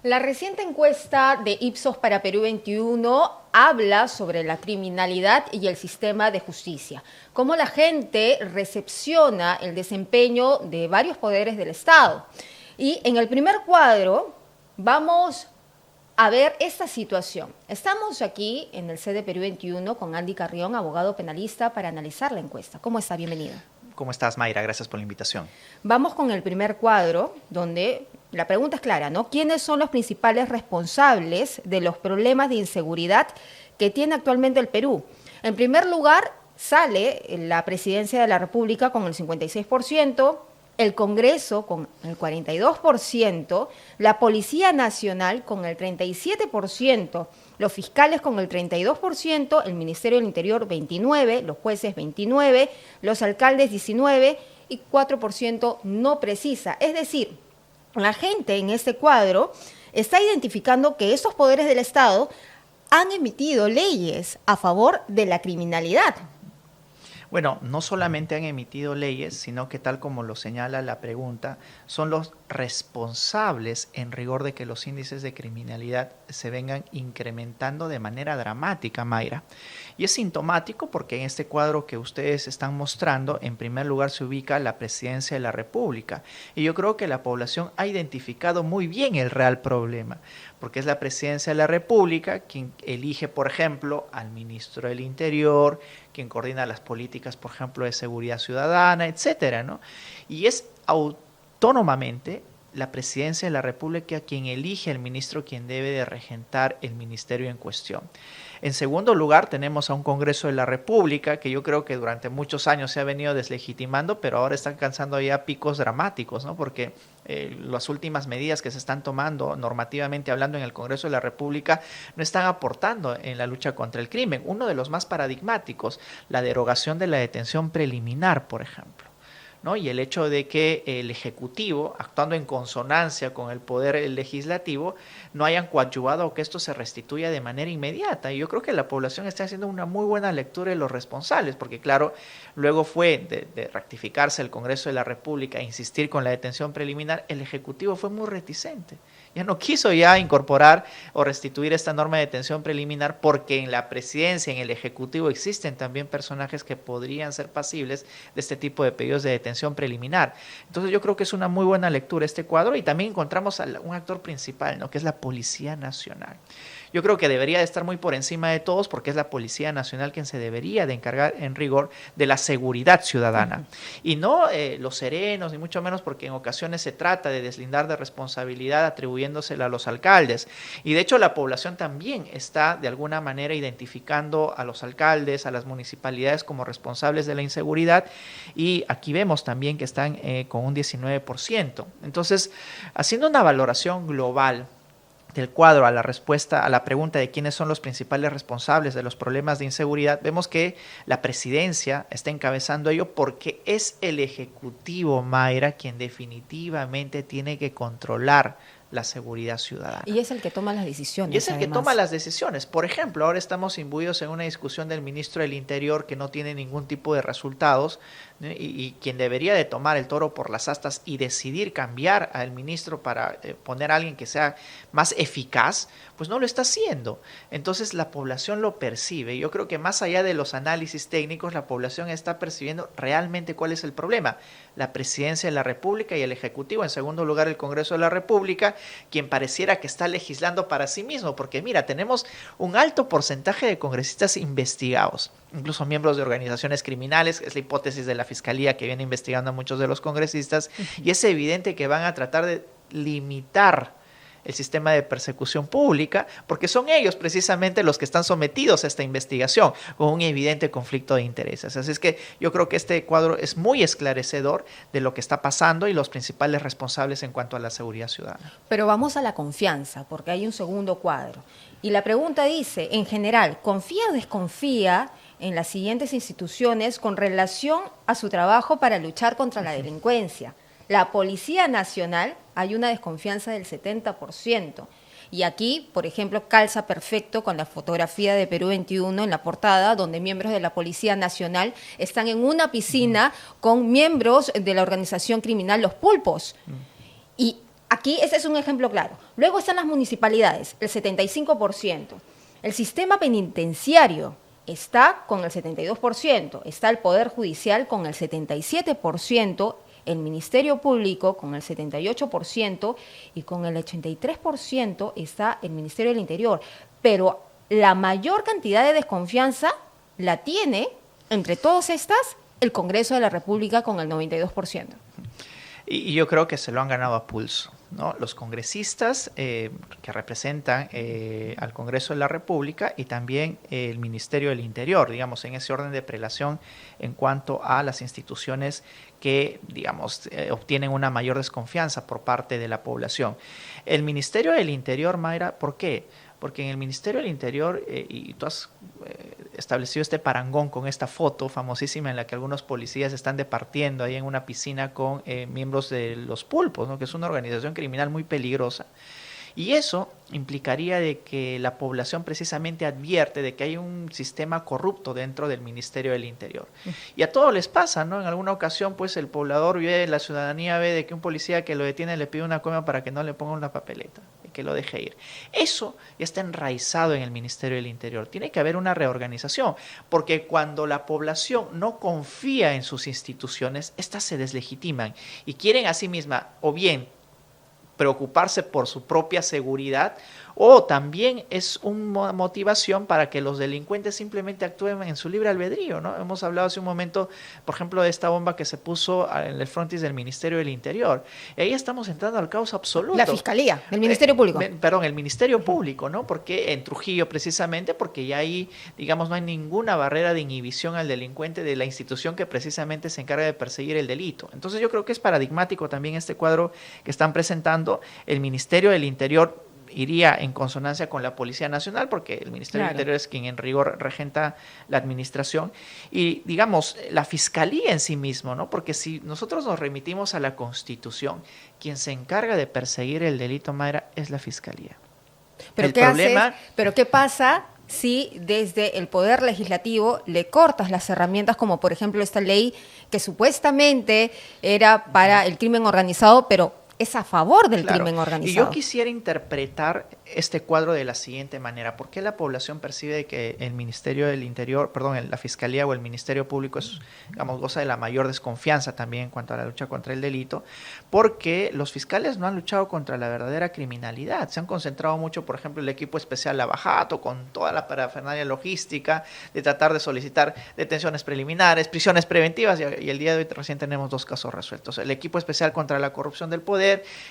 La reciente encuesta de Ipsos para Perú 21 habla sobre la criminalidad y el sistema de justicia, cómo la gente recepciona el desempeño de varios poderes del Estado. Y en el primer cuadro vamos a ver esta situación. Estamos aquí en el sede Perú 21 con Andy Carrión, abogado penalista, para analizar la encuesta. ¿Cómo está? Bienvenido. ¿Cómo estás, Mayra? Gracias por la invitación. Vamos con el primer cuadro, donde la pregunta es clara, ¿no? ¿Quiénes son los principales responsables de los problemas de inseguridad que tiene actualmente el Perú? En primer lugar, sale la Presidencia de la República con el 56%, el Congreso con el 42%, la Policía Nacional con el 37%, los fiscales con el 32%, el Ministerio del Interior 29%, los jueces 29%, los alcaldes 19% y 4% no precisa. Es decir, la gente en este cuadro está identificando que estos poderes del Estado han emitido leyes a favor de la criminalidad. Bueno, no solamente han emitido leyes, sino que tal como lo señala la pregunta, son los responsables en rigor de que los índices de criminalidad se vengan incrementando de manera dramática, Mayra. Y es sintomático porque en este cuadro que ustedes están mostrando, en primer lugar se ubica la Presidencia de la República. Y yo creo que la población ha identificado muy bien el real problema, porque es la Presidencia de la República quien elige, por ejemplo, al Ministro del Interior, quien coordina las políticas, por ejemplo, de seguridad ciudadana, etcétera, ¿no? Y es autónomamente la Presidencia de la República quien elige al ministro quien debe de regentar el ministerio en cuestión. En segundo lugar, tenemos a un Congreso de la República que yo creo que durante muchos años se ha venido deslegitimando, pero ahora está alcanzando ya picos dramáticos, ¿no? Porque las últimas medidas que se están tomando normativamente hablando en el Congreso de la República no están aportando en la lucha contra el crimen. Uno de los más paradigmáticos, la derogación de la detención preliminar, por ejemplo, ¿no? Y el hecho de que el Ejecutivo, actuando en consonancia con el Poder Legislativo, no hayan coadyuvado o que esto se restituya de manera inmediata. Y yo creo que la población está haciendo una muy buena lectura de los responsables, porque claro, luego fue de rectificarse el Congreso de la República e insistir con la detención preliminar, el Ejecutivo fue muy reticente. Ya no quiso ya incorporar o restituir esta norma de detención preliminar porque en la presidencia, en el Ejecutivo, existen también personajes que podrían ser pasibles de este tipo de pedidos de detención preliminar. Entonces yo creo que es una muy buena lectura este cuadro y también encontramos a un actor principal, ¿no? Que es la Policía Nacional. Yo creo que debería de estar muy por encima de todos porque es la Policía Nacional quien se debería de encargar en rigor de la seguridad ciudadana. Y no los serenos, ni mucho menos porque en ocasiones se trata de deslindar de responsabilidad atribuyéndosela a los alcaldes. Y de hecho la población también está de alguna manera identificando a los alcaldes, a las municipalidades como responsables de la inseguridad y aquí vemos también que están con un 19%. Entonces, haciendo una valoración global del cuadro a la respuesta a la pregunta de quiénes son los principales responsables de los problemas de inseguridad, vemos que la presidencia está encabezando ello porque es el Ejecutivo, Mayra, quien definitivamente tiene que controlar la seguridad ciudadana. Y es el que toma las decisiones. Y es el además que toma las decisiones. Por ejemplo, ahora estamos imbuidos en una discusión del ministro del Interior que no tiene ningún tipo de resultados, ¿no? Y quien debería de tomar el toro por las astas y decidir cambiar al ministro para poner a alguien que sea más eficaz, pues no lo está haciendo. Entonces la población lo percibe. Yo creo que más allá de los análisis técnicos, la población está percibiendo realmente cuál es el problema. La Presidencia de la República y el Ejecutivo, en segundo lugar el Congreso de la República, quien pareciera que está legislando para sí mismo, porque mira, tenemos un alto porcentaje de congresistas investigados, incluso miembros de organizaciones criminales, es la hipótesis de la Fiscalía que viene investigando a muchos de los congresistas, y es evidente que van a tratar de limitar el sistema de persecución pública, porque son ellos precisamente los que están sometidos a esta investigación con un evidente conflicto de intereses. Así es que yo creo que este cuadro es muy esclarecedor de lo que está pasando y los principales responsables en cuanto a la seguridad ciudadana. Pero vamos a la confianza, porque hay un segundo cuadro. Y la pregunta dice, en general, ¿confía o desconfía en las siguientes instituciones con relación a su trabajo para luchar contra la delincuencia? La Policía Nacional, hay una desconfianza del 70%. Y aquí, por ejemplo, calza perfecto con la fotografía de Perú 21 en la portada, donde miembros de la Policía Nacional están en una piscina con miembros de la organización criminal Los Pulpos. Y Aquí ese es un ejemplo claro. Luego están las municipalidades, el 75%. El sistema penitenciario está con el 72%, está el Poder Judicial con el 77%, el Ministerio Público con el 78% y con el 83% está el Ministerio del Interior. Pero la mayor cantidad de desconfianza la tiene, entre todas estas, el Congreso de la República con el 92%. Y yo creo que se lo han ganado a pulso, ¿no? Los congresistas que representan al Congreso de la República y también el Ministerio del Interior, digamos, en ese orden de prelación en cuanto a las instituciones que, digamos, obtienen una mayor desconfianza por parte de la población. El Ministerio del Interior, Mayra, ¿por qué? Porque en el Ministerio del Interior, y tú has establecido este parangón con esta foto famosísima en la que algunos policías están departiendo ahí en una piscina con miembros de los Pulpos, ¿no? Que es una organización criminal muy peligrosa. Y eso implicaría de que la población precisamente advierte de que hay un sistema corrupto dentro del Ministerio del Interior. Y a todos les pasa, ¿no? En alguna ocasión, pues el poblador ve, la ciudadanía ve de que un policía que lo detiene le pide una coima para que no le ponga una papeleta y que lo deje ir. Eso ya está enraizado en el Ministerio del Interior. Tiene que haber una reorganización, porque cuando la población no confía en sus instituciones, estas se deslegitiman y quieren a sí misma o bien preocuparse por su propia seguridad, o también es una motivación para que los delincuentes simplemente actúen en su libre albedrío, ¿no? Hemos hablado hace un momento, por ejemplo, de esta bomba que se puso en el frontis del Ministerio del Interior. Y ahí estamos entrando al caos absoluto. La Fiscalía, el Ministerio Público. Perdón, el Ministerio Público, ¿no? Porque en Trujillo precisamente, porque ya ahí, digamos, no hay ninguna barrera de inhibición al delincuente de la institución que precisamente se encarga de perseguir el delito. Entonces yo creo que es paradigmático también este cuadro que están presentando. El Ministerio del Interior iría en consonancia con la Policía Nacional, porque el Ministerio del Interior es quien en rigor regenta la administración, y digamos, la Fiscalía en sí mismo, ¿no? Porque si nosotros nos remitimos a la Constitución, quien se encarga de perseguir el delito, Mayra, es la Fiscalía. ¿Pero qué pasa si desde el Poder Legislativo le cortas las herramientas, como por ejemplo esta ley que supuestamente era para el crimen organizado, pero es a favor del crimen organizado? Y yo quisiera interpretar este cuadro de la siguiente manera. ¿Por qué la población percibe que el Ministerio del Interior, perdón, la Fiscalía o el Ministerio Público digamos, goza de la mayor desconfianza también en cuanto a la lucha contra el delito? Porque los fiscales no han luchado contra la verdadera criminalidad. Se han concentrado mucho, por ejemplo, el equipo especial Lavajato, con toda la parafernalia logística de tratar de solicitar detenciones preliminares, prisiones preventivas, y el día de hoy recién tenemos 2 casos resueltos. El equipo especial contra la corrupción del poder,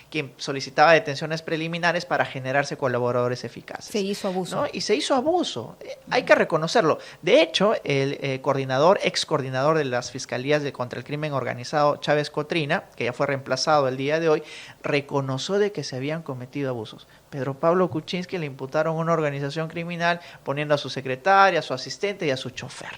quien solicitaba detenciones preliminares para generarse colaboradores eficaces. Se hizo abuso. ¿No? Y se hizo abuso. Hay que reconocerlo. De hecho, el ex coordinador de las fiscalías contra el crimen organizado, Chávez Cotrina, que ya fue reemplazado el día de hoy, reconoció de que se habían cometido abusos. Pedro Pablo Kuczynski le imputaron una organización criminal poniendo a su secretaria, a su asistente y a su chofer.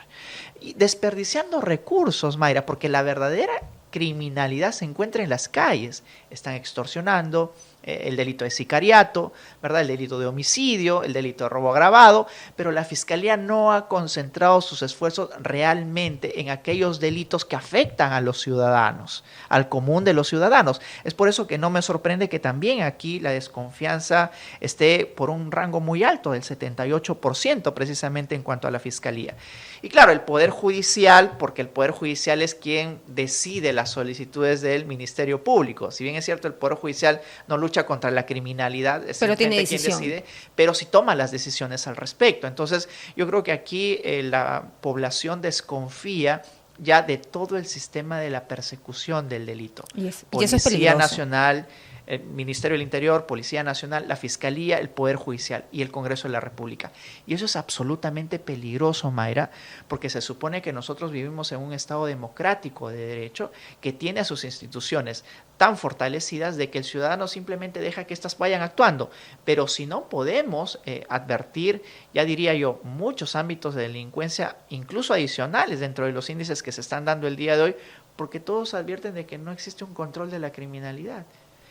Y desperdiciando recursos, Mayra, porque la verdadera criminalidad se encuentra en las calles. Están extorsionando, el delito de sicariato, ¿verdad? El delito de homicidio, el delito de robo agravado, pero la Fiscalía no ha concentrado sus esfuerzos realmente en aquellos delitos que afectan a los ciudadanos, al común de los ciudadanos. Es por eso que no me sorprende que también aquí la desconfianza esté por un rango muy alto, del 78% precisamente en cuanto a la Fiscalía. Y claro, el Poder Judicial, porque el Poder Judicial es quien decide las solicitudes del Ministerio Público. Si bien es cierto, el Poder Judicial no lucha contra la criminalidad, es pero tiene quien decide, pero sí toma las decisiones al respecto. Entonces, yo creo que aquí la población desconfía ya de todo el sistema de la persecución del delito. Y eso es Policía peligroso. Nacional, el Ministerio del Interior, Policía Nacional, la Fiscalía, el Poder Judicial y el Congreso de la República. Y eso es absolutamente peligroso, Mayra, porque se supone que nosotros vivimos en un Estado democrático de derecho que tiene a sus instituciones tan fortalecidas de que el ciudadano simplemente deja que éstas vayan actuando. Pero si no podemos advertir, ya diría yo, muchos ámbitos de delincuencia, incluso adicionales dentro de los índices que se están dando el día de hoy, porque todos advierten de que no existe un control de la criminalidad.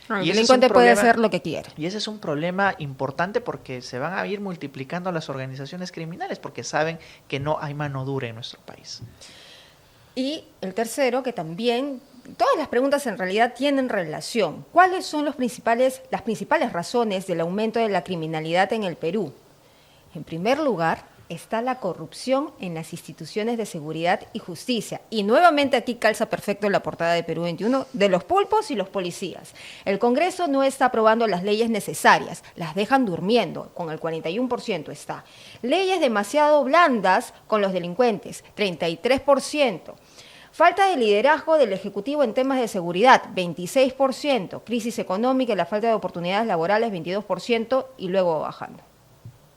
El delincuente puede hacer lo que quiere. Y ese es un problema importante porque se van a ir multiplicando las organizaciones criminales porque saben que no hay mano dura en nuestro país. Y el tercero, que también todas las preguntas en realidad tienen relación. ¿Cuáles son las principales razones del aumento de la criminalidad en el Perú? En primer lugar, está la corrupción en las instituciones de seguridad y justicia. Y nuevamente aquí calza perfecto la portada de Perú 21 de los pulpos y los policías. El Congreso no está aprobando las leyes necesarias, las dejan durmiendo, con el 41% está. Leyes demasiado blandas con los delincuentes, 33%. Falta de liderazgo del Ejecutivo en temas de seguridad, 26%. Crisis económica y la falta de oportunidades laborales, 22%, y luego bajando.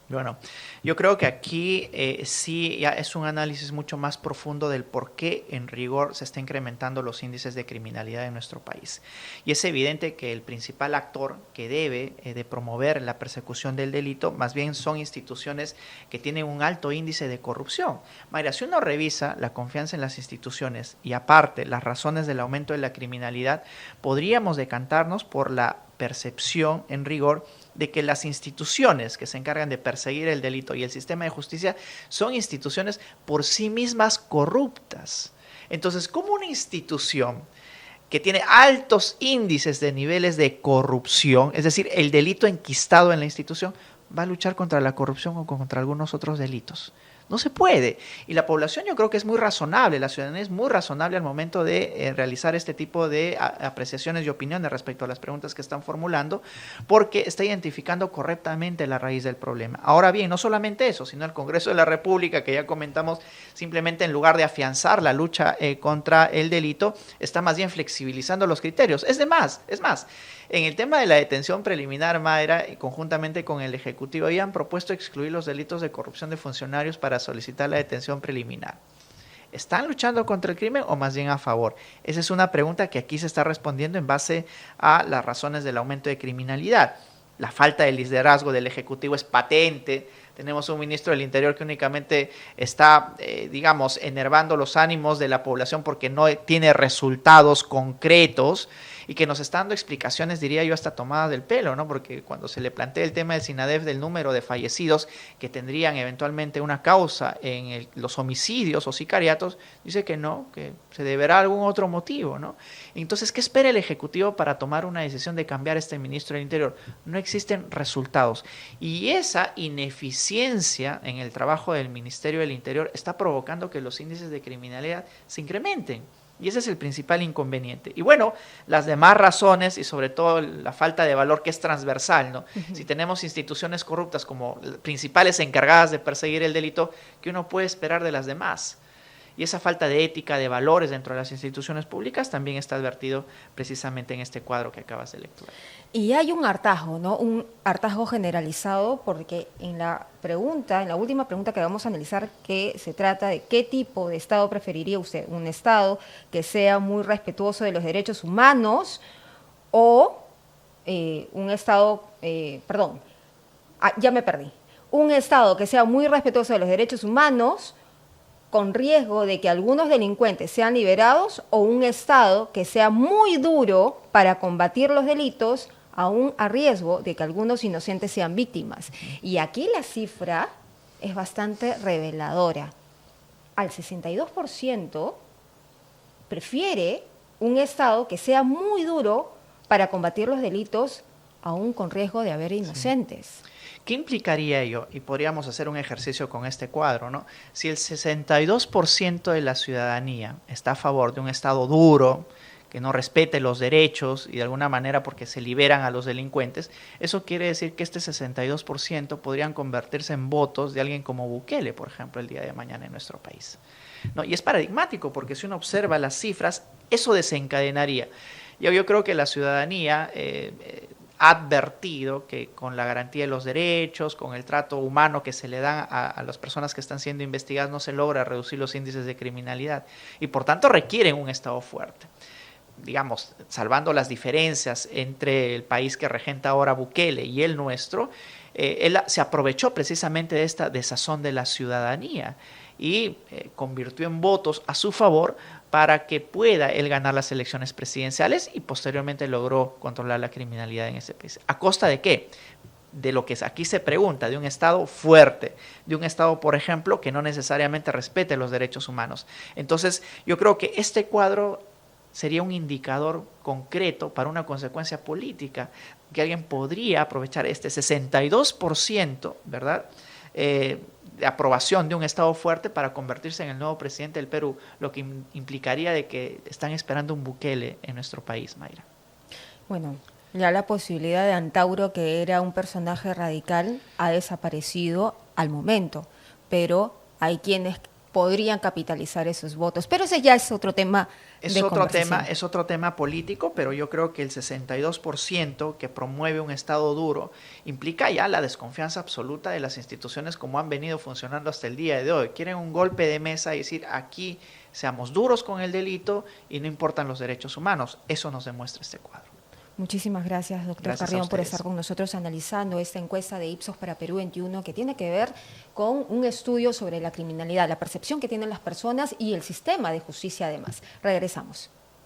Bueno, yo creo que aquí sí ya es un análisis mucho más profundo del por qué en rigor se está incrementando los índices de criminalidad en nuestro país. Y es evidente que el principal actor que debe de promover la persecución del delito, más bien son instituciones que tienen un alto índice de corrupción. Mayra, si uno revisa la confianza en las instituciones y aparte las razones del aumento de la criminalidad, podríamos decantarnos por la percepción en rigor de que las instituciones que se encargan de perseguir el delito y el sistema de justicia son instituciones por sí mismas corruptas. Entonces, ¿cómo una institución que tiene altos índices de niveles de corrupción, es decir, el delito enquistado en la institución, va a luchar contra la corrupción o contra algunos otros delitos? No se puede. Y la población yo creo que es muy razonable, la ciudadanía es muy razonable al momento de realizar este tipo de apreciaciones y opiniones respecto a las preguntas que están formulando, porque está identificando correctamente la raíz del problema. Ahora bien, no solamente eso, sino el Congreso de la República, que ya comentamos, simplemente en lugar de afianzar la lucha contra el delito, está más bien flexibilizando los criterios. Es más, en el tema de la detención preliminar, Mayra, conjuntamente con el Ejecutivo, habían propuesto excluir los delitos de corrupción de funcionarios para solicitar la detención preliminar. ¿Están luchando contra el crimen o más bien a favor? Esa es una pregunta que aquí se está respondiendo en base a las razones del aumento de criminalidad. La falta de liderazgo del Ejecutivo es patente. Tenemos un ministro del Interior que únicamente está, enervando los ánimos de la población porque no tiene resultados concretos y que nos está dando explicaciones, diría yo, hasta tomadas del pelo, ¿no? Porque cuando se le plantea el tema del SINADEF del número de fallecidos que tendrían eventualmente una causa en los homicidios o sicariatos, dice que no, que se deberá a algún otro motivo, ¿no? Entonces, ¿qué espera el Ejecutivo para tomar una decisión de cambiar a este ministro del Interior? No existen resultados. Y esa ineficiencia en el trabajo del Ministerio del Interior está provocando que los índices de criminalidad se incrementen. Y ese es el principal inconveniente. Y bueno, las demás razones y sobre todo la falta de valor que es transversal, ¿no? Si tenemos instituciones corruptas como principales encargadas de perseguir el delito, ¿qué uno puede esperar de las demás? Y esa falta de ética, de valores dentro de las instituciones públicas también está advertido precisamente en este cuadro que acabas de lecturar. Y hay un hartazgo, ¿no? Un hartazgo generalizado, porque en la última pregunta que vamos a analizar, que se trata de qué tipo de Estado preferiría usted, un Estado que sea muy respetuoso de los derechos humanos o un Estado, ya me perdí, un Estado que sea muy respetuoso de los derechos humanos con riesgo de que algunos delincuentes sean liberados, o un Estado que sea muy duro para combatir los delitos, aún a riesgo de que algunos inocentes sean víctimas. Y aquí la cifra es bastante reveladora. Al 62% prefiere un Estado que sea muy duro para combatir los delitos, aún con riesgo de haber inocentes. Sí. ¿Qué implicaría ello? Y podríamos hacer un ejercicio con este cuadro, ¿no? Si el 62% de la ciudadanía está a favor de un Estado duro, que no respete los derechos y de alguna manera porque se liberan a los delincuentes, eso quiere decir que este 62% podrían convertirse en votos de alguien como Bukele, por ejemplo, el día de mañana en nuestro país, ¿no? Y es paradigmático porque si uno observa las cifras, eso desencadenaría. Yo creo que la ciudadanía ha advertido que con la garantía de los derechos, con el trato humano que se le da a las personas que están siendo investigadas, no se logra reducir los índices de criminalidad y por tanto requieren un Estado fuerte. Digamos, salvando las diferencias entre el país que regenta ahora Bukele y el nuestro, él se aprovechó precisamente de esta desazón de la ciudadanía y convirtió en votos a su favor para que pueda él ganar las elecciones presidenciales y posteriormente logró controlar la criminalidad en ese país. ¿A costa de qué? De lo que aquí se pregunta, de un Estado fuerte, de un Estado, por ejemplo, que no necesariamente respete los derechos humanos. Entonces, yo creo que este cuadro sería un indicador concreto para una consecuencia política, que alguien podría aprovechar este 62%, ¿verdad?, de aprobación de un Estado fuerte para convertirse en el nuevo presidente del Perú, lo que implicaría de que están esperando un Bukele en nuestro país, Mayra. Bueno, ya la posibilidad de Antauro, que era un personaje radical, ha desaparecido al momento, pero hay quienes podrían capitalizar esos votos. Pero ese ya es otro tema de conversación. Es otro tema político, pero yo creo que el 62% que promueve un Estado duro implica ya la desconfianza absoluta de las instituciones como han venido funcionando hasta el día de hoy. Quieren un golpe de mesa y decir, aquí seamos duros con el delito y no importan los derechos humanos. Eso nos demuestra este cuadro. Muchísimas gracias, doctor Carrión, por estar con nosotros analizando esta encuesta de Ipsos para Perú 21, que tiene que ver con un estudio sobre la criminalidad, la percepción que tienen las personas y el sistema de justicia además. Regresamos.